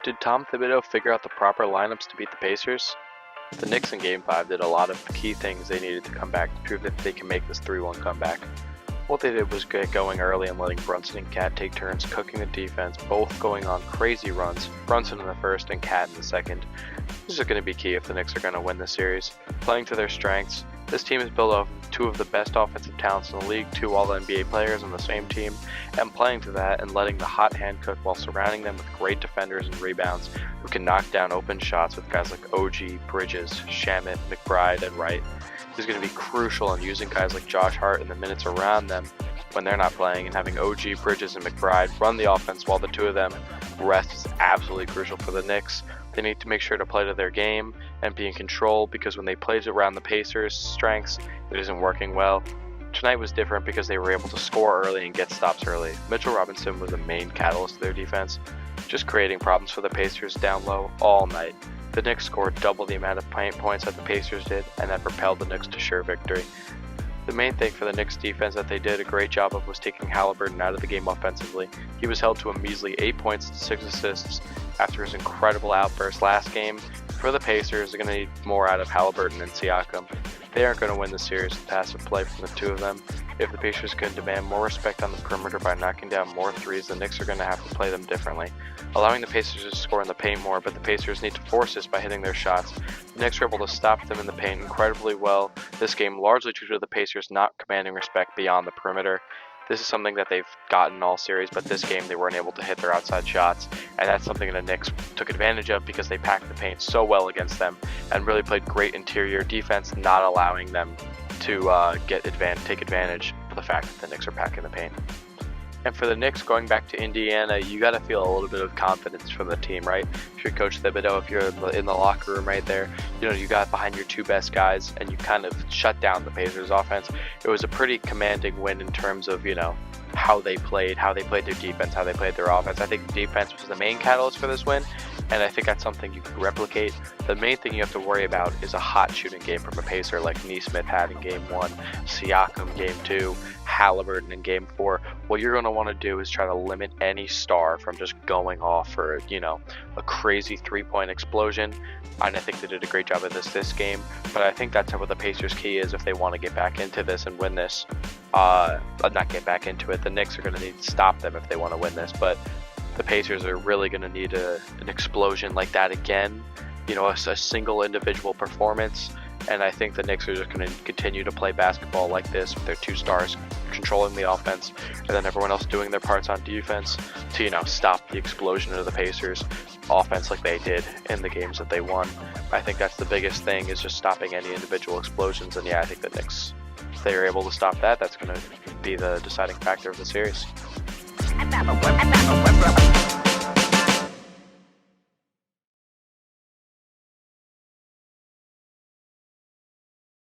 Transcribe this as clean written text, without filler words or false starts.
Did Tom Thibodeau figure out the proper lineups to beat the Pacers? The Knicks in Game 5 did a lot of key things they needed to come back to prove that they can make this 3-1 comeback. What they did was get going early and letting Brunson and KAT take turns cooking the defense, both going on crazy runs, Brunson in the first and KAT in the second. This is going to be key if the Knicks are going to win the series. Playing to their strengths, this team is built off two of the best offensive talents in the league, two All-NBA players on the same team, and playing to that and letting the hot hand cook while surrounding them with great defenders and rebounds who can knock down open shots with guys like OG, Bridges, Shamet, McBride, and Wright. This is going to be crucial in using guys like Josh Hart in the minutes around them when they're not playing, and having OG, Bridges, and McBride run the offense while the two of them rest is absolutely crucial for the Knicks. They need to make sure to play to their game and be in control, because when they played around the Pacers' strengths, it isn't working well. Tonight was different because they were able to score early and get stops early. Mitchell Robinson was the main catalyst of their defense, just creating problems for the Pacers down low all night. The Knicks scored double the amount of points that the Pacers did, and that propelled the Knicks to sure victory. The main thing for the Knicks defense that they did a great job of was taking Haliburton out of the game offensively. He was held to a measly 8 points and 6 assists after his incredible outburst last game. For the Pacers, they're going to need more out of Haliburton and Siakam. They aren't going to win the series with passive play from the two of them. If the Pacers can demand more respect on the perimeter by knocking down more threes, the Knicks are going to have to play them differently, allowing the Pacers to score in the paint more, but the Pacers need to force this by hitting their shots. The Knicks were able to stop them in the paint incredibly well this game, largely due to the Pacers not commanding respect beyond the perimeter. This is something that they've gotten all series, but this game they weren't able to hit their outside shots, and that's something that the Knicks took advantage of because they packed the paint so well against them and really played great interior defense, not allowing them to take advantage of the fact that the Knicks are packing the paint. And for the Knicks, going back to Indiana, you got to feel a little bit of confidence from the team, right? If you're Coach Thibodeau, if you're in the locker room right there, you got behind your two best guys and you kind of shut down the Pacers offense. It was a pretty commanding win in terms of, how they played their defense, how they played their offense. I think defense was the main catalyst for this win, and I think that's something you can replicate. The main thing you have to worry about is a hot shooting game from a Pacer like Nesmith had in Game 1, Siakam Game 2, Haliburton in Game 4. What you're going to want to do is try to limit any star from just going off for, a crazy three-point explosion. And I think they did a great job of this game, but I think that's what the Pacers' key is if they want to get back into this and win this. Not get back into it. The Knicks are going to need to stop them if they want to win this, but the Pacers are really going to need an explosion like that again, a single individual performance. And I think the Knicks are just going to continue to play basketball like this with their two stars controlling the offense and then everyone else doing their parts on defense to, stop the explosion of the Pacers offense like they did in the games that they won. I think that's the biggest thing, is just stopping any individual explosions. And yeah, I think the Knicks, if they are able to stop that, that's going to be the deciding factor of the series.